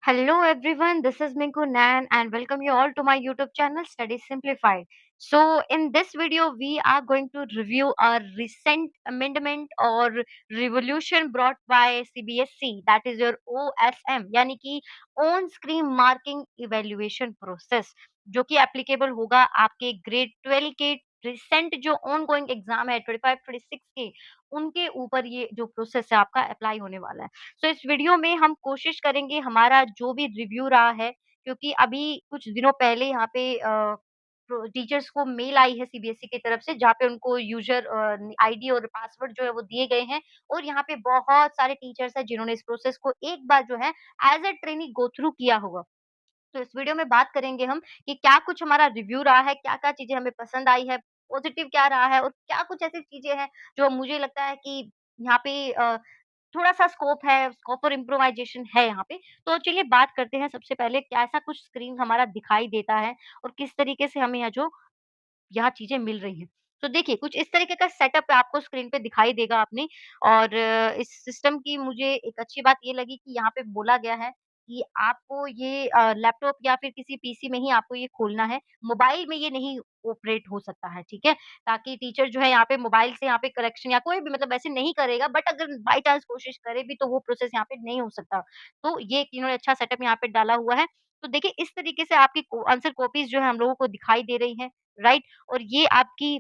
Hello everyone, this is Minku Nan and welcome you all to my YouTube channel Study Simplified. So in this video we are going to review a recent amendment or revolution brought by CBSE, that is your OSM यानी कि on screen marking evaluation process, जो कि applicable होगा आपके grade 12 के recent जो on going exam है 25-26 के, उनके ऊपर ये जो प्रोसेस है आपका अप्लाई होने वाला है। तो इस वीडियो में हम कोशिश करेंगे हमारा जो भी रिव्यू रहा है, क्योंकि अभी कुछ दिनों पहले यहाँ पे टीचर्स को मेल आई है सीबीएसई की तरफ से, जहाँ पे उनको यूजर आईडी और पासवर्ड जो है वो दिए गए हैं, और यहाँ पे बहुत सारे टीचर्स हैं जिन्होंने इस प्रोसेस को एक बार जो है as a trainee go through किया होगा। तो इस वीडियो में बात करेंगे हम कि क्या कुछ हमारा रिव्यू रहा है, क्या-क्या चीज़ें हमें पसंद आई है, पॉजिटिव क्या रहा है और क्या कुछ ऐसी चीज़ें हैं जो मुझे लगता है कि यहाँ पे थोड़ा-सा स्कोप फॉर इम्प्रोवाइज़ेशन है यहाँ पे। तो चलिए बात करते हैं सबसे पहले कैसा कुछ स्क्रीन हमारा दिखाई देता है और किस तरीके से हमें यहाँ चीज़ें मिल रही हैं। तो देखिए कुछ इस तरीके का सेटअप आपको स्क्रीन पे दिखाई देगा अपनी, और इस सिस्टम की मुझे एक अच्छी बात ये लगी कि यहाँ पे बोला गया है कि आपको ये लैपटॉप या फिर किसी पीसी में ही आपको ये खोलना है। मोबाइल में ये नहीं ऑपरेट हो सकता है, ठीक है? ताकि टीचर जो है यहाँ पे मोबाइल से यहाँ पे करेक्शन या कोई भी मतलब ऐसे नहीं करेगा, बट अगर बाय चांस कोशिश करे भी तो वो प्रोसेस यहाँ पे नहीं हो सकता। तो ये एक इन्होंने अच्छा सेटअप यहाँ पे डाला हुआ है। तो देखिए इस तरीके से आपकी आंसर कॉपीज़ जो है हम लोगों को दिखाई दे रही हैं, राइट? और ये आपकी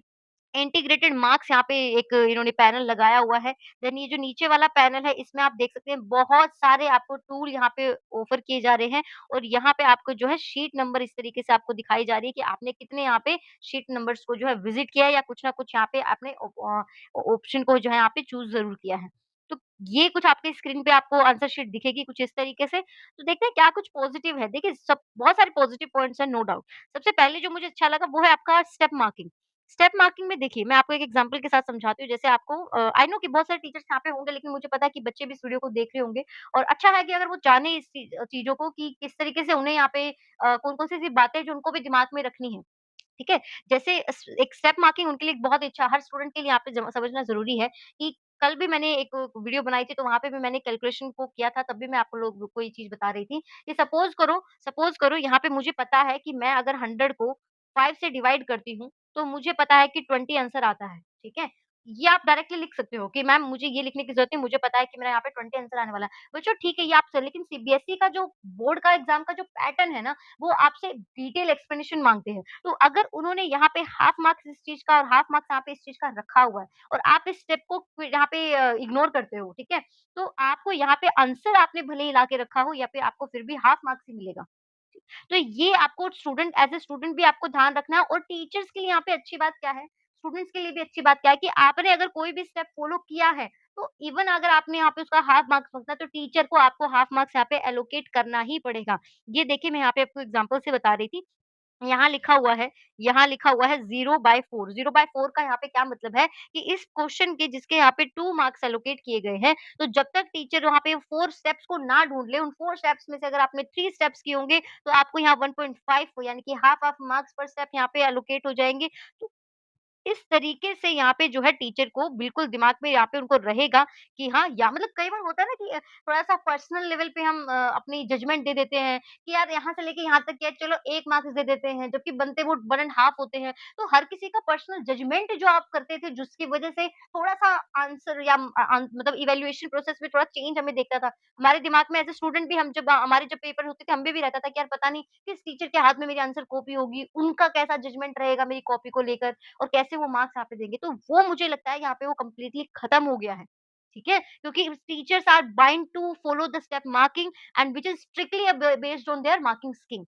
इंटीग्रेटेड मार्क्स यहाँ पे एक इन्होंने पैनल लगाया हुआ है। देन ये जो नीचे वाला पैनल है इसमें आप देख सकते हैं बहुत सारे आपको टूल यहाँ पे ऑफर किए जा रहे हैं, और यहाँ पे आपको जो है शीट नंबर इस तरीके से आपको दिखाई जा रही है कि आपने कितने यहाँ पे शीट नंबर्स को जो है विज़िट किया है या कुछ ना कुछ यहाँ पे आपने ऑप्शन को जो है यहाँ पे चूज़ ज़रूर किया है। तो ये कुछ आपके स्क्रीन पे आपको आंसर शीट दिखेगी कुछ इस तरीके से। तो देखते हैं क्या कुछ पॉजिटिव है। देखिए सब बहुत सारे पॉजिटिव पॉइंट्स हैं, नो डाउट। सबसे पहले जो मुझे अच्छा लगा वो है आपका स्टेप मार्किंग। स्टेप मार्किंग में देखिए, मैं आपको एक एग्जांपल के साथ समझाती हूँ। जैसे आपको आई नो कि बहुत सारे टीचर्स यहाँ पे होंगे, लेकिन मुझे पता है कि बच्चे भी इस वीडियो को देख रहे होंगे, और अच्छा है कि अगर वो जाने इस चीज़ों को कि किस तरीके से उन्हें यहाँ पे कौन-कौन सी ऐसी बातें जो उनको भी दिमाग में रखनी है। ठीक है? जैसे एक स्टेप मार्किंग उनके लिए एक बहुत अच्छा, हर स्टूडेंट के लिए यहाँ पे समझना ज़रूरी है कि कल भी मैंने एक वीडियो बनाई थी, तो वहाँ पे भी मैंने कैलकुलेशन को किया था, तब भी मैं आप लोगों को ये चीज़ बता रही थी कि सपोज़ करो यहाँ पे मुझे पता है कि मैं अगर 100 को 5 से डिवाइड करती हूँ, तो मुझे पता है कि 20 आंसर आता है, ठीक है? ये आप डायरेक्टली लिख सकते हो कि मैम मुझे ये लिखने की ज़रूरत नहीं, मुझे पता है कि मेरा यहाँ पे 20 आंसर आने वाला है। बच्चों ठीक है, ये आप लेकिन सीबीएसई का जो बोर्ड का एग्ज़ाम का जो पैटर्न है ना, वो आपसे डिटेल एक्सप्लेनेशन माँगते हैं। तो अगर उन्होंने यहाँ पे हाफ मार्क्स इस चीज़ का और हाफ मार्क्स यहाँ पे इस चीज़ का रखा हुआ है, और आप इस स्टेप को फिर यहाँ पे इग्नोर करते हो, ठीक है? तो आपको यहाँ पे आंसर आपने भले ही ला के रखा हो, या फिर आपको फिर भी हाफ मार्क्स ही मिलेगा। तो ये आपको स्टूडेंट एज़ अ स्टूडेंट भी आपको ध्यान रखना है, और टीचर्स के लिए यहाँ पे अच्छी बात क्या है, स्टूडेंट्स के लिए भी अच्छी बात क्या है कि आपने अगर कोई भी स्टेप फॉलो किया है, तो इवन अगर आपने यहाँ पे उसका हाफ मार्क्स माँगता है, तो टीचर को आपको हाफ मार्क्स यहाँ पे एलोकेट करना ही पड़ेगा। ये देखिए मैं यहाँ पे आपको एग्ज़ाम्पल से बता रही थी। यहाँ लिखा हुआ है 0/4। 0/4 का यहाँ पे क्या मतलब है कि इस क्वेश्चन के जिसके यहाँ पे 2 मार्क्स एलोकेट किए गए हैं, तो जब तक टीचर वहाँ पे 4 स्टेप्स को ना ढूँढ ले, उन 4 स्टेप्स में से अगर आपने 3 स्टेप्स किए होंगे, तो आपको यहाँ 1.5 यानी कि हाफ ऑफ मार्क्स पर स्टेप यहाँ पे एलोकेट हो जाएँगे। तो इस तरीके से यहाँ पे जो है टीचर को बिल्कुल दिमाग में यहाँ पे उनको रहेगा कि हाँ, या मतलब कई बार होता है ना कि थोड़ा-सा पर्सनल लेवल पे हम अपनी जजमेंट दे देते हैं कि यार यहाँ से लेके यहाँ तक क्या है, चलो 1 मार्क्स दे देते हैं, जबकि बनते वो 1 एंड हाफ होते हैं। तो हर किसी का पर्सनल जजमेंट जो आप करते थे, जिसकी वजह से थोड़ा-सा आंसर या मतलब इवैल्यूएशन प्रोसेस में थोड़ा चेंज हमें दिखता था। हमारे दिमाग में एज़ अ स्टूडेंट भी हम जब हमारे जब पेपर होते थे, हम पे भी रहता था कि यार पता नहीं किस टीचर के हाथ में मेरी आंसर कॉपी होगी, उनका कैसा जजमेंट रहेगा मेरी कॉपी को लेकर, और कैसे वो मार्क्स यहाँ पे देंगे। तो वो मुझे लगता है यहाँ पे वो कंप्लीटली खत्म हो गया है। ठीक है? क्योंकि teachers are bound to follow the step marking and which is strictly based on their marking scheme.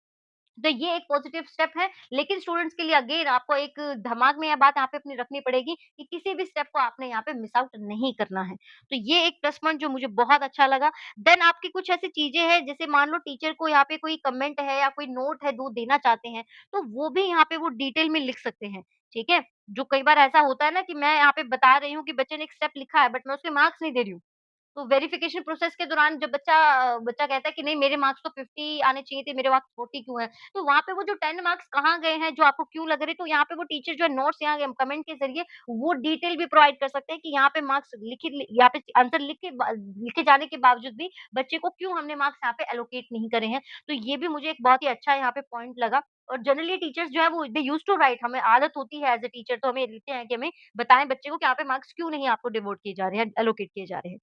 तो ये एक पॉजिटिव स्टेप है, लेकिन स्टूडेंट्स के लिए अगेन आपको एक दिमाग में ये बात यहाँ पे अपनी रखनी पड़ेगी कि किसी भी स्टेप को आपने यहाँ पे मिस आउट नहीं करना है। तो ये एक प्लस पॉइंट जो मुझे बहुत अच्छा लगा। देन आपकी कुछ ऐसी चीज़ें हैं, जैसे मान लो टीचर को यहाँ पे कोई कमेंट है या कोई नोट है वो देना चाहते हैं, तो वो भी यहाँ पे वो डिटेल में लिख सकते हैं, ठीक है? जो कई बार ऐसा होता है ना कि मैं यहाँ पे बता रही हूँ कि बच्चे ने एक स्टेप लिखा है, बट मैं उसके मार्क्स नहीं दे रही हूँ। तो वेरिफिकेशन प्रोसेस के दौरान जब बच्चा कहता है कि नहीं मेरे मार्क्स तो 50 आने चाहिए थे, मेरे मार्क्स 40 क्यों हैं? तो वहाँ पे वो जो 10 मार्क्स कहाँ गए हैं, जो आपको क्यों लग रहे, तो यहाँ पे वो टीचर जो है नोट्स यहाँ कमेंट के ज़रिए वो डिटेल भी प्रोवाइड कर सकते हैं कि यहाँ पे मार्क्स यहाँ पे आंसर लिखे जाने के बावजूद भी बच्चे को क्यों हमने मार्क्स यहाँ पे एलोकेट नहीं करे हैं। तो ये भी मुझे एक बहुत ही अच्छा यहाँ पे पॉइंट लगा और जनरली टीचर्स जो है वो दे यूज्ड टू राइट, हमें आदत होती है एज़ अ टीचर, तो हमें लिखते हैं कि हमें बताएँ बच्चे को कि यहाँ पे मार्क्स क्यों नहीं आपको डिवोट किए जा रहे हैं, एलोकेट किए जा रहे हैं।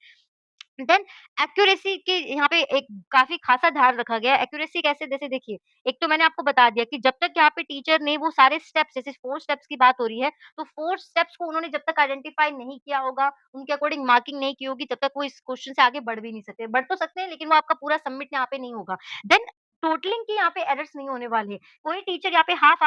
देन एक्यूरेसी के यहाँ पे एक काफ़ी ख़ासा ध्यान रखा गया है। एक्यूरेसी कैसे? जैसे देखिए, एक तो मैंने आपको बता दिया कि जब तक यहाँ पे टीचर ने वो सारे स्टेप्स, जैसे 4 स्टेप्स की बात हो रही है, तो 4 स्टेप्स को उन्होंने जब तक आइडेंटिफाई नहीं किया होगा, उनके अकॉर्डिंग मार्किंग नहीं की होगी, तब तक वो इस क्वेश्चन से आगे बढ़ भी नहीं सकते। बढ़ तो सकते हैं, लेकिन वो आपका पूरा सबमिट यहाँ पे नहीं होगा। देन टोटलिंग के यहाँ पे एरर्स नहीं होने वाले। कोई टीचर यहाँ पे हाफ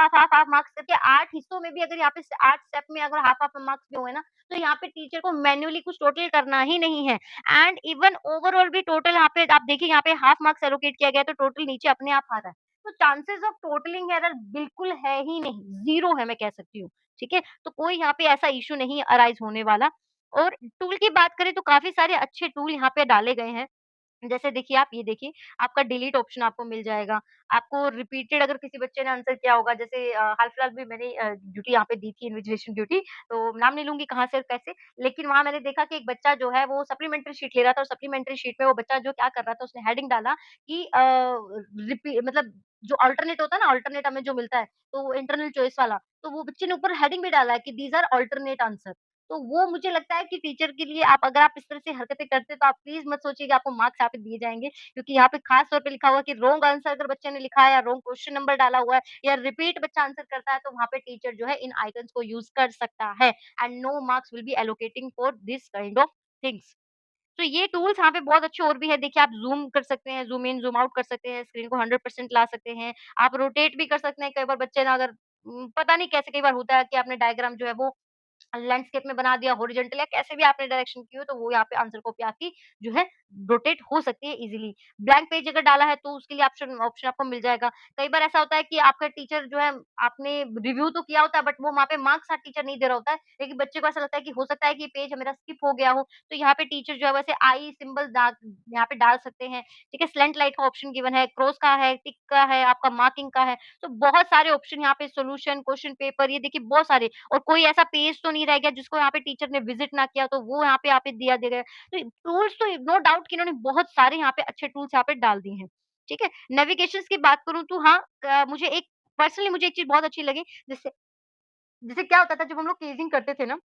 मार्क्स करके 8 हिस्सों में भी अगर यहाँ पे 8 स्टेप में अगर हाफ मार्क्स भी हुए ना, तो यहाँ पे टीचर को मैन्युअली कुछ टोटल करना ही नहीं है। एंड इवन ओवरऑल भी टोटल यहाँ पे आप देखिए, यहाँ पे हाफ मार्क्स एलोकेट किया गया है, तो टोटल नीचे अपने आप आ रहा है। तो चांसेस ऑफ टोटलिंग एरर बिल्कुल है ही नहीं, ज़ीरो है मैं कह सकती हूँ, ठीक है? तो कोई यहाँ पे ऐसा इश्यू नहीं अराइज़ होने वाला। और टूल की बात करें तो काफ़ी सारे अच्छे टूल यहाँ पे डाले गए हैं। जैसे देखिए, आप ये देखिए, आपका डिलीट ऑप्शन आपको मिल जाएगा। आपको रिपीटेड अगर किसी बच्चे ने आंसर किया होगा, जैसे हाल-फिलहाल में मैंने ड्यूटी यहाँ पे दी थी, इन्विजिलेशन ड्यूटी, तो नाम नहीं लूँगी कहाँ से और कैसे, लेकिन वहाँ मैंने देखा कि एक बच्चा जो है वो सप्लीमेंट्री शीट ले रहा था और सप्लीमेंट्री शीट में वो बच्चा जो क्या कर रहा था, उसने हेडिंग डाला कि मतलब जो अल्टरनेट होता है ना, अल्टरनेट हमें जो मिलता है, तो इंटरनल चॉइस वाला, तो वो बच्चे ने ऊपर हेडिंग भी डाला है कि दीज़ आर अल्टरनेट आंसर। तो वो मुझे लगता है कि टीचर के लिए आप अगर आप इस तरह से हरकतें करते हैं, तो आप प्लीज़ मत सोचिए कि आपको मार्क्स यहाँ पे दिए जाएँगे, क्योंकि यहाँ पे खास तौर पे लिखा हुआ है कि रॉन्ग आंसर अगर बच्चे ने लिखा है या रॉन्ग क्वेश्चन नंबर डाला हुआ है या रिपीट बच्चा आंसर करता है, तो वहाँ पे टीचर जो है इन आइकन्स को यूज़ कर सकता है and no marks will be allocating for this kind of things. तो ये टूल्स यहाँ पे बहुत अच्छे और भी है। देखिए, आप ज़ूम कर सकते हैं, ज़ूम इन, ज़ूम आउट कर सकते हैं, स्क्रीन को 100% ला सकते हैं। आप रोटेट भी कर सकते हैं। कई बार बच्चे ना अगर पता नहीं कैसे कई बार होता है कि आपने डायग्राम जो है वो लैंडस्केप में बना दिया, हॉरिज़ॉन्टल या कैसे भी आपने डायरेक्शन की हो, तो वो यहाँ पे आंसर कॉपी आपकी जो है रोटेट हो सकती है इज़िली। ब्लैंक पेज अगर डाला है तो उसके लिए ऑप्शन ऑप्शन आपको मिल जाएगा। कई बार ऐसा होता है कि आपका टीचर जो है, आपने रिव्यू तो किया होता है बट वो वहाँ पे मार्क्स टीचर नहीं दे रहा होता है, लेकिन बच्चे को ऐसा लगता है कि हो सकता है कि पेज मेरा स्किप हो गया हो, तो यहाँ पे टीचर जो है वैसे आई सिंबल दा यहाँ पे डाल सकते हैं, ठीक है? स्लेंट लाइट का ऑप्शन गिवन है, क्रॉस का है, टिक का है, आपका मार्किंग का है, तो बहुत सारे ऑप्शन यहाँ पे, सॉल्यूशन, क्वेश्चन पेपर, ये देखिए बहुत सारे। और कोई ऐसा पेज तो नहीं रह गया जिसको यहाँ पे टीचर ने विज़िट ना किया, तो वो यहाँ पे दिया गया है। तो टूल्स तो नो डाउट कि इन्होंने बहुत सारे यहाँ पे अच्छे टूल्स यहाँ पे डाल दिए हैं, ठीक है? नेविगेशंस की बात करूँ तो हाँ, मुझे एक पर्सनली मुझे एक चीज़ बहुत अच्छी लगी, जैसे जैसे क्या होता था जब हम लोग क्विज़िंग करते थे ना,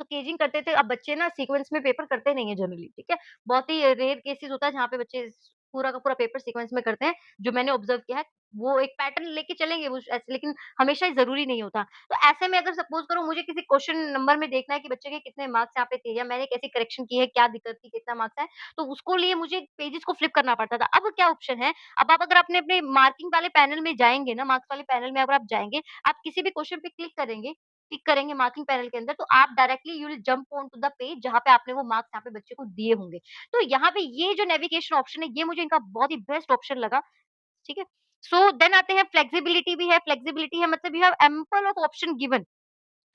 तो केजिंग करते थे, अब बच्चे ना सीक्वेंस में पेपर करते नहीं है जनरली, ठीक है? बहुत ही रेयर केसेज़ होता है जहाँ पे बच्चे पूरा का पूरा पेपर सीक्वेंस में करते हैं, जो मैंने ऑब्ज़र्व किया है। वो एक पैटर्न लेके चलेंगे वो ऐसे, लेकिन हमेशा ही ज़रूरी नहीं होता। तो ऐसे में अगर सपोज़ करो मुझे किसी क्वेश्चन नंबर में देखना है कि बच्चे के कितने मार्क्स यहाँ पे थे या मैंने कैसी करेक्शन की है, क्या दिक्कत थी, कितना मार्क्स है, तो उसको लिए मुझे पेजेज़ को फ्लिप करना पड़ता था। अब क्या ऑप्शन है, अब आप अगर अपने मार्किंग वाले पैनल में जाएँगे ना, मार्क्स वाले पैनल में अगर आप जाएँगे, आप किसी भी क्वेश्चन पे क्लिक करेंगे मार्किंग पैनल के अंदर, तो आप directly you will jump on to the page जहाँ पे आपने वो मार्क्स यहाँ पे बच्चे को दिए होंगे। तो यहाँ पे ये जो नेविगेशन ऑप्शन है, ये मुझे इनका बहुत ही बेस्ट ऑप्शन लगा, ठीक है? सो देन आते हैं, फ्लेक्सिबिलिटी भी है, फ्लेक्सिबिलिटी है मतलब you have ample of option given,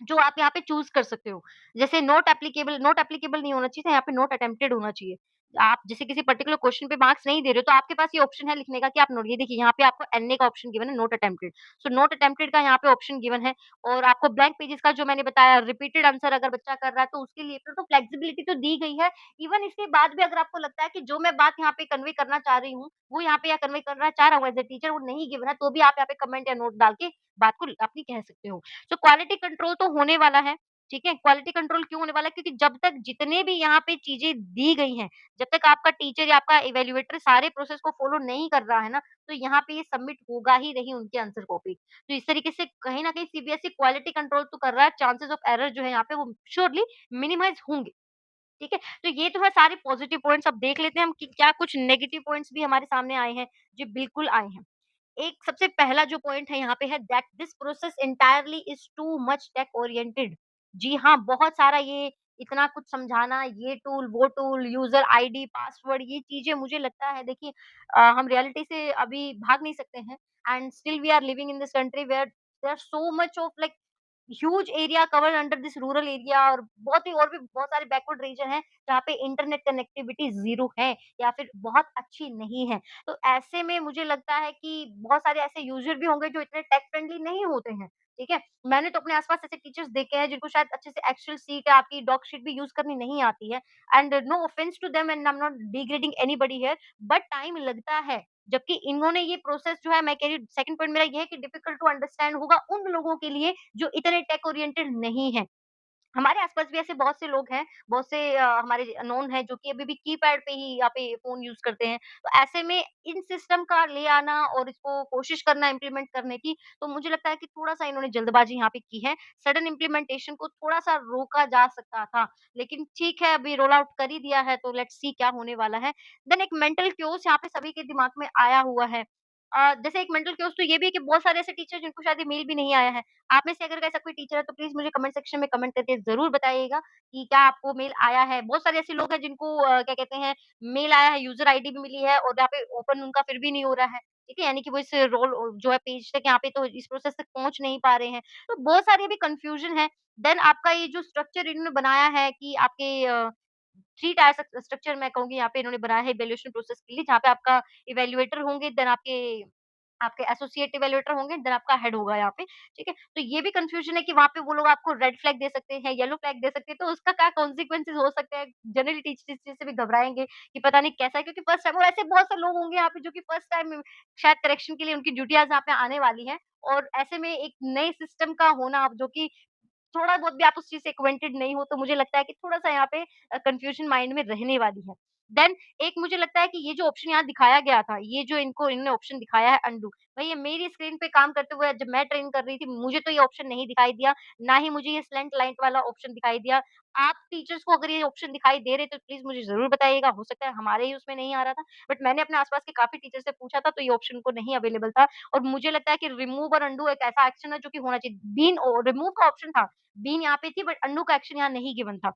जो आप यहाँ पे चूज़ कर सकते हो। जैसे नॉट एप्लीकेबल नहीं होना चाहिए था, यहाँ पे नॉट अटेम्प्टेड होना चाहिए। आप जैसे किसी पर्टिकुलर क्वेश्चन पे मार्क्स नहीं दे रहे हो, तो आपके पास ये ऑप्शन है लिखने का कि आप नोट, ये देखिए यहाँ पे आपको एनए का ऑप्शन गिवन है, not attempted. So not attempted का यहाँ पे ऑप्शन गिवन है। और आपको ब्लैंक पेजेस का जो मैंने बताया, रिपीटेड आंसर अगर बच्चा कर रहा है, तो उसके लिए तो फ्लेक्सिबिलिटी तो दी गई है। इवन इसके बाद भी अगर आपको लगता है कि जो मैं बात यहाँ पे कन्वे करना चाह रही हूँ, वो यहाँ पे या कन्वे करना चाह रहा हूँ एज़ अ टीचर, वो नहीं गिवन है, तो भी आप यहाँ पे कमेंट या नोट डाल के बात को अपनी कह सकते हो। तो क्वालिटी कंट्रोल तो होने वाला है, ठीक है? क्वालिटी कंट्रोल क्यों होने वाला है? क्योंकि जब तक जितने भी यहाँ पे चीज़ें दी गई हैं, जब तक आपका टीचर या आपका इवैल्यूएटर सारे प्रोसेस को फॉलो नहीं कर रहा है ना, तो यहाँ पे ये सबमिट होगा ही नहीं उनकी आंसर कॉपी। तो इस तरीके से कहीं न कहीं सीबीएसई क्वालिटी कंट्रोल तो कर रहा है, चांसेस ऑफ एरर जो है यहाँ पे वो श्योरली मिनिमाइज़ होंगे, ठीक है? तो ये तो है सारे पॉजिटिव पॉइंट्स, अब देख लेते हैं हम कि क्या कुछ नेगेटिव पॉइंट्स भी हमारे सामने आए हैं। जी, बिल्कुल आए हैं। एक सबसे पहला जो पॉइंट है यहाँ पे है that this process entirely is too much tech oriented. जी हाँ, बहुत सारा ये इतना कुछ समझाना, ये टूल, वो टूल, यूज़र आईडी, पासवर्ड, ये चीज़ें मुझे लगता है देखिए, हम रियलिटी से अभी भाग नहीं सकते हैं and still we are living in this country where there are so much of like huge area covered under this rural area, और बहुत ही और भी बहुत सारे बैकवर्ड रीजन हैं, जहाँ पे इंटरनेट कनेक्टिविटी ज़ीरो है या फिर बहुत अच्छी नहीं है। तो ऐसे में मुझे लगता है कि बहुत सारे ऐसे यूज़र भी होंगे जो इतने टेक फ्रेंडली नहीं होते हैं, ठीक है? मैंने तो अपने आस-पास ऐसे टीचर्स देखे हैं जिनको शायद अच्छे से एक्सेल शीट या आपकी डॉक शीट भी यूज़ करनी नहीं आती है, and no offence to them and I am not degrading anybody here, but time लगता है। जबकि इन्होंने ये प्रोसेस जो है, मैं कह रही हूँ सेकंड पॉइंट मेरा ये है कि डिफिकल्ट टू अंडरस्टैंड होगा उन लोगों के लिए जो इतने टेक ओरिएंटेड नहीं हैं। हमारे आस-पास भी ऐसे बहुत से लोग हैं, बहुत से हमारे नोन हैं जो कि अभी भी कीपैड पे ही यहाँ पे फ़ोन यूज़ करते हैं। तो ऐसे में इन सिस्टम का ले आना और इसको कोशिश करना इम्प्लीमेंट करने की, तो मुझे लगता है कि थोड़ा-सा इन्होंने जल्दबाज़ी यहाँ पे की है। सडन इम्प्लीमेंटेशन को थोड़ा-सा रोका जा सकता था, लेकिन ठीक है, अभी रोल आउट कर ही दिया है तो लेट्स सी क्या होने वाला है। देन एक मेंटल क्यूस यहाँ पे सभी के दिमाग में आया हुआ है। जैसे एक मेंटल क्यूस तो ये भी है कि बहुत सारे ऐसे टीचर जिनको शायद ये मेल भी नहीं आया है। आप में से अगर ऐसा कोई टीचर है तो प्लीज़ मुझे कमेंट सेक्शन में कमेंट करके ज़रूर बताइएगा कि क्या आपको मेल आया है? बहुत सारे ऐसे लोग हैं जिनको क्या कहते हैं, मेल आया है, यूज़र आईडी भी मिली है और यहाँ पे ओपन उनका फिर भी नहीं हो रहा है, ठीक है? यानी कि वो इस रोल जो है पेज तक यहाँ पे तो इस प्रोसेस तक पहुँच नहीं पा रहे हैं। तो बहुत सारी अभी कन्फ्यूज़न है। देन आपका ये जो स्ट्रक्चर इन्होंने बनाया है कि आपके 3 टायर स्ट्रक्चर मैं कहूँगी यहाँ पे इन्होंने बनाया है इवैल्यूएशन प्रोसेस के लिए, जहाँ पे आपका इवैल्यूएटर होंगे, देन आपके आपके एसोसिएट इवैल्यूएटर होंगे, देन आपका हेड होगा यहाँ पे, ठीक है? तो ये भी कन्फ्यूजन है कि वहाँ पे वो लोग आपको रेड फ्लैग दे सकते हैं, येलो फ्लैग दे सकते हैं, तो उसका क्या कॉन्सिक्वेंसेज़ हो सकते हैं? जनरली टीचर इस चीज़ से भी घबराएँगे कि पता नहीं कैसा है, क्योंकि फर्स्ट टाइम, और ऐसे बहुत से लोग होंगे यहाँ पे जो कि फर्स्ट टाइम शायद करेक्शन के लिए उनकी ड्यूटी आज यहाँ पे आने वाली है, और ऐसे में एक नए सिस्टम का होना जो कि थोड़ा बहुत भी आप उस चीज़ से एक्वेंटेड नहीं हो, तो मुझे लगता है कि थोड़ा-सा यहाँ पे कन्फ्यूज़न माइंड में रहने वाली है। देन एक मुझे लगता है कि ये जो ऑप्शन यहाँ दिखाया गया था, ये जो इन्होंने ऑप्शन दिखाया है अनडू, भई ये मेरी स्क्रीन पे काम करते हुए जब मैं ट्रेन कर रही थी, मुझे तो ये ऑप्शन नहीं दिखाई दिया, ना ही मुझे ये स्लैंट लाइट वाला ऑप्शन दिखाई दिया। आप टीचर्स को अगर ये ऑप्शन दिखाई दे रहे तो प्लीज़ मुझे ज़रूर बताइएगा, हो सकता है हमारे ही उसमें नहीं आ रहा था, बट मैंने अपने आस-पास के काफ़ी टीचर से पूछा था, तो ये ऑप्शन उनको नहीं अवेलेबल था, और मुझे लगता है कि रिमूव और अनडू एक ऐसा एक्शन है जो कि होना चाहिए। रिमूव का ऑप्शन था, बीन यहाँ पे थी, बट अन्नू का एक्शन यहाँ नहीं गिवन था।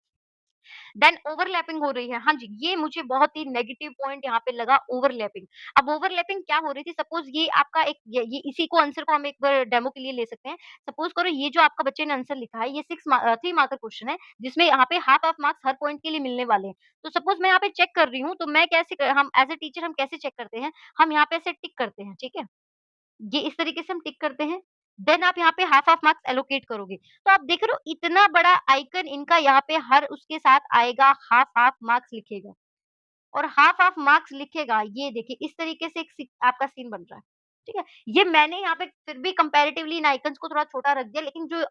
देन ओवरलैपिंग हो रही है। हाँ जी, ये मुझे बहुत ही नेगेटिव पॉइंट यहाँ पे लगा, ओवरलैपिंग। अब ओवरलैपिंग क्या हो रही थी, सपोज़ ये आपका एक ये इसी को आंसर को हम एक बार डेमो के लिए ले सकते हैं। सपोज़ करो ये जो आपका बच्चे ने आंसर लिखा है, ये 3 मार्कर क्वेश्चन है, जिसमें यहाँ पे half of marks her point के लिए मिलने वाले हैं। तो सपोज़ मैं यहाँ पे चेक कर रही हूँ, तो मैं कैसे क हम एज़ अ टीचर हम कैसे चेक करते हैं? हम यहाँ पे ऐसे टिक करते हैं, ठीक है? ये इस तरीके से हम टिक करते हैं, देन आप यहाँ पे हाफ ऑफ मार्क्स एलोकेट करोगे। तो आप देख रहे हो इतना बड़ा आइकन इनका यहाँ पे हर उसके साथ आएगा, हाफ हाफ मार्क्स लिखेगा, और हाफ हाफ मार्क्स लिखेगा, ये देखिए इस तरीके से एक आपका सीन बन रहा है, ठीक है? ये मैंने यहाँ पे फिर भी कंपैरेटिवली इन आइकन्स को थोड़ा छोटा रख दिया, लेकिन जो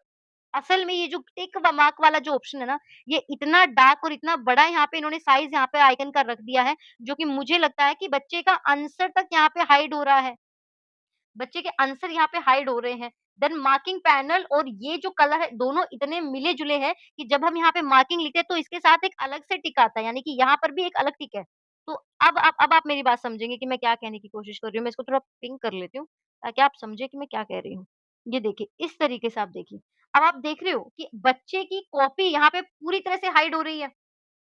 असल में ये जो टिक व मार्क वाला जो ऑप्शन है ना, ये इतना डार्क और इतना बड़ा यहाँ पे इन्होंने साइज़ यहाँ पे आइकन का रख दिया है, जो कि मुझे लगता है कि बच्चे का आंसर तक यहाँ पे हाइड हो रहा है। बच्चे के आंसर यहाँ पे हाइड हो रहे हैं। देन मार्किंग पैनल और ये जो कलर है, दोनों इतने मिले-जुले हैं कि जब हम यहाँ पे मार्किंग लिखते हैं तो इसके साथ एक अलग से टिक आता है, यानी कि यहाँ पर भी एक अलग टिक है। तो अब आप मेरी बात समझेंगे कि मैं क्या कहने की कोशिश कर रही हूँ। मैं इसको थोड़ा पिंक कर लेती हूँ, ताकि आप समझें कि मैं क्या कह रही हूँ। ये देखिए, इस तरीके से आप देखिए। अब आप देख रहे हो कि बच्चे की कॉपी यहाँ पे पूरी तरह से हाइड हो रही है।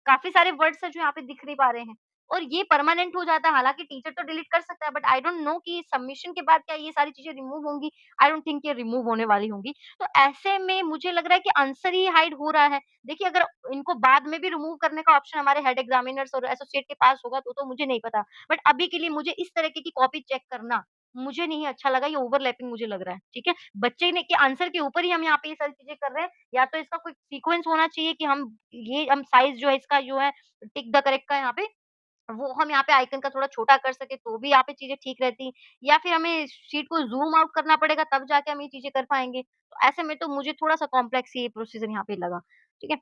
काफ़ी सारे वर्ड्स हैं जो यहाँ पे दिख नहीं पा रहे हैं, और ये परमानेंट हो जाता है। हालाँकि टीचर तो डिलीट कर सकता है, बट आई डोंट नो कि सबमिशन के बाद क्या ये सारी चीज़ें रिमूव होंगी? आई डोंट थिंक ये रिमूव होने वाली होंगी। तो ऐसे में मुझे लग रहा है कि आंसर ही हाइड हो रहा है। देखिए, अगर इनको बाद में भी रिमूव करने का ऑप्शन हमारे हेड एग्ज़ामिनर्स और एसोसिएट के पास होगा तो मुझे नहीं पता। बट अभी के लिए मुझे इस तरीके की कॉपी चेक करना, मुझे नहीं अच्छा लगा, ये ओवरलैपिंग मुझे लग रहा है, ठीक है? बच्चे ने के आंसर के ऊपर ही हम यहाँ पे ये सारी चीज़ें कर रहे हैं, या तो इसका कोई सीक्वेंस होना चाहिए कि हम साइज़ जो है इसका जो है टिक द करेक्ट का यहाँ पे, वो हम यहाँ पे आइकन का थोड़ा छोटा कर सकें तो भी यहाँ पे चीज़ें ठीक रहती, या फिर हमें शीट को ज़ूम आउट करना पड़ेगा तब जाके हम ये चीज़ें कर पाएँगे। तो ऐसे में तो मुझे थोड़ा-सा कॉम्प्लेक्स ये प्रोसीजर यहाँ पे लगा, ठीक है?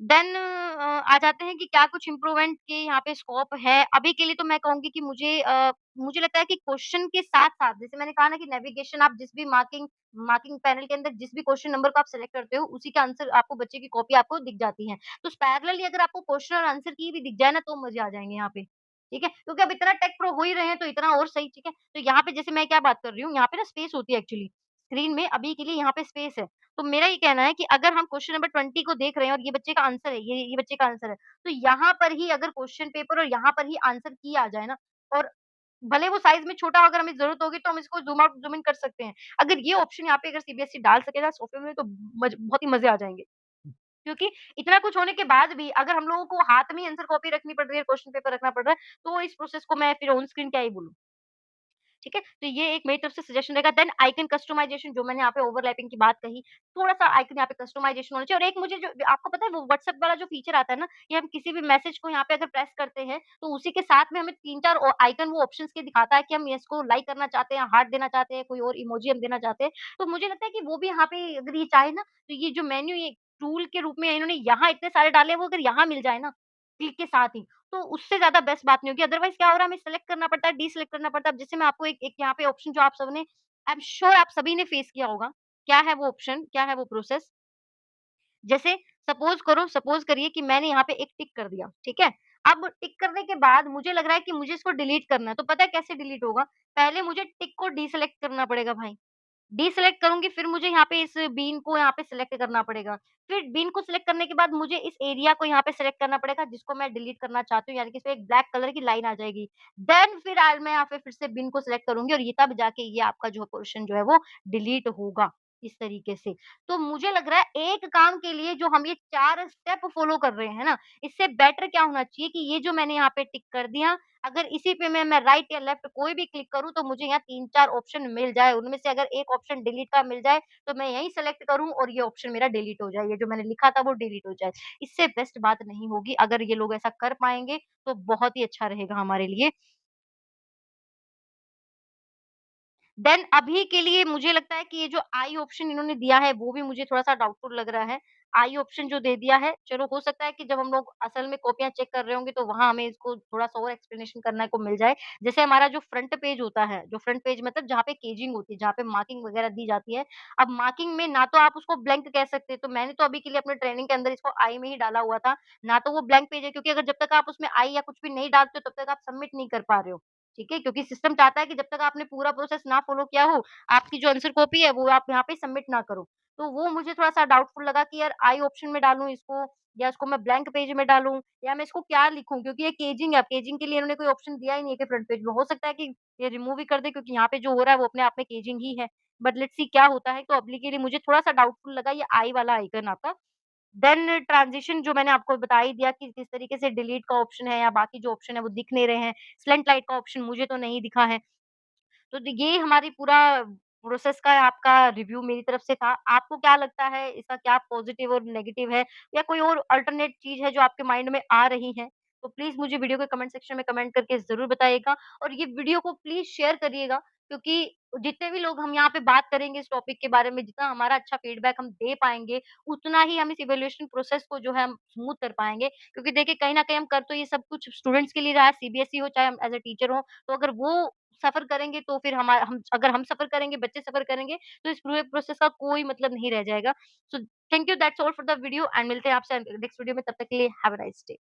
देन आ जाते हैं कि क्या कुछ इम्प्रूवमेंट के यहाँ पे स्कोप है। अभी के लिए तो मैं कहूँगी कि मुझे लगता है कि क्वेश्चन के साथ-साथ, जैसे मैंने कहा ना कि नेविगेशन आप जिस भी मार्किंग मार्किंग पैनल के अंदर जिस भी क्वेश्चन नंबर को आप सेलेक्ट करते हो, उसी का आंसर आपको बच्चे की कॉपी आपको दिख जाती है। तो पैरेलली अगर आपको क्वेश्चन और आंसर की भी दिख जाए ना, तो मज़े आ जाएँगे यहाँ पे, ठीक है? क्योंकि अब इतना टेक प्रो हो ही रहे हैं, तो इतना और सही, ठीक है? तो यहाँ पे जैसे मैं क्या बात कर रही हूँ, यहाँ पे ना स्पेस होती है एक्चुअली। स्क्रीन में अभी के लिए यहाँ पे स्पेस है। तो मेरा ये कहना है कि अगर हम क्वेश्चन नंबर 20 को देख रहे हैं और ये बच्चे का आंसर है, ये बच्चे का आंसर है, तो यहाँ पर ही अगर क्वेश्चन पेपर और यहाँ पर ही आंसर की आ जाए ना, और भले वो साइज़ में छोटा हो, अगर हमें ज़रूरत होगी तो हम इसको ज़ूम आउट, ज़ूम इन कर सकते हैं। अगर ये ऑप्शन यहाँ पे अगर सीबीएसई डाल सके ना सॉफ्टवेयर में तो बहुत ही मज़े आ जाएँगे। क्योंकि इतना कुछ होने के बाद भी अगर हम लोगों को हाथ में ही आंसर कॉपी रखनी पड़ रही है, क्वेश्चन पेपर रखना पड़ रहा है, तो इस प्रोसेस को मैं फिर ऑन स्क्रीन क्या ही बोलूँ। ठीक है? तो ये एक मेरी तरफ से सजेशन रहेगा। देन आइकन कस्टमाइज़ेशन जो मैंने यहाँ पे ओवरलैपिंग की बात कही, थोड़ा-सा आइकन यहाँ पे कस्टमाइज़ेशन होना चाहिए और एक मुझे जो आपको पता है वो व्हाट्सएप वाला जो फीचर आता है ना, कि हम किसी भी मैसेज को यहाँ पे अगर प्रेस करते हैं, तो उसी के साथ में हमें 3-4 आइकन वो ऑप्शंस के दिखाता है कि हम इसको लाइक करना चाहते हैं, हार्ट देना चाहते हैं, कोई और इमोजी हम देना चाहते हैं। तो मुझे लगता है कि वो भी यहाँ पे अगर ये चाहे ना, तो ये जो मेन्यू ये टूल के रूप में इन्होंने यहाँ इतने सारे डाले हैं, वो अगर यहाँ मिल जाए ना, क्लिक के साथ ही, तो उससे ज़्यादा बेस्ट बात नहीं होगी। अदरवाइज़ क्या हो रहा है हमें सेलेक्ट करना पड़ता है, डीसेलेक्ट करना पड़ता है। अब जैसे मैं आपको एक एक यहाँ पे ऑप्शन जो आप सबने आई एम श्योर आप सभी ने फेस किया होगा। क्या है वो ऑप्शन, क्या है वो प्रोसेस? जैसे सपोज़ करिए कि मैंने यहाँ पे एक टिक कर दिया, ठीक है? अब टिक करने के बाद मुझे लग रहा है कि मुझे इसको डिलीट करना है, तो पता है कैसे डिलीट होगा? पहले मुझे टिक को डीसेलेक्ट करना पड़ेगा भाई। डीसेलेक्ट करूँगी फिर मुझे यहाँ पे इस बीन को यहाँ पे सिलेक्ट करना पड़ेगा। फिर बीन को सिलेक्ट करने के बाद मुझे इस एरिया को यहाँ पे सिलेक्ट करना पड़ेगा जिसको मैं डिलीट करना चाहती हूँ, यानी कि इसमें एक ब्लैक कलर की लाइन आ जाएगी। देन फिर मैं यहाँ पे फिर से बीन को सिलेक्ट करूँगी और ये तब जाके ये आपका जो पोर्शन जो है वो डिलीट होगा, इस तरीके से। तो मुझे लग रहा है एक काम के लिए जो हम ये 4 स्टेप फॉलो कर रहे हैं ना, इससे बेटर क्या होना चाहिए कि ये जो मैंने यहाँ पे टिक कर दिया, अगर इसी पे मैं राइट या लेफ्ट कोई भी क्लिक करूँ तो मुझे यहाँ 3-4 ऑप्शन मिल जाए, उनमें से अगर एक ऑप्शन डिलीट का मिल जाए, तो मैं यहीं सेलेक्ट करूँ और ये ऑप्शन मेरा डिलीट हो जाए, ये जो मैंने लिखा था वो डिलीट हो जाए। इससे बेस्ट बात नहीं होगी, अगर ये लोग ऐसा कर पाएँगे, तो बहुत ही अच्छा रहेगा हमारे लिए। देन अभी के लिए मुझे लगता है कि ये जो आई ऑप्शन इन्होंने दिया है, वो भी मुझे थोड़ा-सा डाउटफुल लग रहा है। आई ऑप्शन जो दे दिया है, चलो हो सकता है कि जब हम लोग असल में कॉपियाँ चेक कर रहे होंगे, तो वहाँ हमें इसको थोड़ा-सा और एक्सप्लेनेशन करने को मिल जाए। जैसे हमारा जो फ्रंट पेज होता है, जो फ्रंट पेज मतलब जहाँ पे केजिंग होती है, जहाँ पे मार्किंग वगैरह दी जाती है। अब मार्किंग में ना तो आप उसको ब्लैंक कह सकते, तो मैंने तो अभी के लिए अपने ट्रेनिंग के अंदर इसको आई में ही डाला हुआ था। ना तो वो ब्लैंक पेज है क्योंकि अगर जब तक आप उसमें आई या कुछ भी नहीं डालते हो, तब तक आप सबमिट नहीं कर पा रहे हो। ठीक है? क्योंकि सिस्टम चाहता है कि जब तक आपने पूरा प्रोसेस ना फ़ॉलो किया हो, आपकी जो आंसर कॉपी है वो आप यहाँ पे सबमिट ना करो। तो वो मुझे थोड़ा-सा डाउटफुल लगा कि यार आई ऑप्शन में डालूँ इसको या इसको मैं ब्लैंक पेज में डालूँ या मैं इसको क्या लिखूँ? क्योंकि ये केजिंग है, अब केजिंग के लिए इन्होंने कोई ऑप्शन दिया ही नहीं है कि फ्रंट पेज में। हो सकता है कि ये रिमूव ही कर दें क्योंकि यहाँ पे जो हो रहा है वो अपने आप में केजिंग ही है। बट लेट्स सी क्या होता है। तो अभी के लिए मुझे थोड़ा-सा डाउटफुल लगा ये आई वाला आइकन आपका। देन ट्रांज़िशन जो मैंने आपको बता ही दिया कि किस तरीके से डिलीट का ऑप्शन है या बाकी जो ऑप्शन है वो दिख नहीं रहे हैं। स्लेंट लाइट का ऑप्शन मुझे तो नहीं दिखा है। तो ये हमारी पूरा प्रोसेस का आपका रिव्यू मेरी तरफ से था। आपको क्या लगता है इसका क्या पॉज़िटिव और नेगेटिव है या कोई और अल्टरनेट चीज़ है जो आपके माइंड में आ रही है? तो प्लीज़ मुझे वीडियो के कमेंट सेक्शन में कमेंट करके ज़रूर बताइएगा और ये वीडियो को प्लीज़ शेयर करिएगा क्योंकि जितने भी लोग हम यहाँ पे बात करेंगे इस टॉपिक के बारे में, जितना हमारा अच्छा फीडबैक हम दे पाएँगे, उतना ही हम इस इवैल्यूएशन प्रोसेस को जो है हम स्मूथ कर पाएँगे। क्योंकि देखिए कहीं न कहीं हम कर तो ये सब कुछ स्टूडेंट्स के लिए रहा है, सीबीएसई हो चाहे हम एज़ अ टीचर हो, तो अगर वो सफ़र करेंगे तो फिर हम सफ़र करेंगे, बच्चे सफ़र करेंगे, तो इस पूरे प्रोसेस का कोई मतलब नहीं रह जाएगा। So thank you that's all for the video and मिलते हैं आपसे नेक्स्ट वीडियो में, तब तक के लिए हैव अ नाइस डे।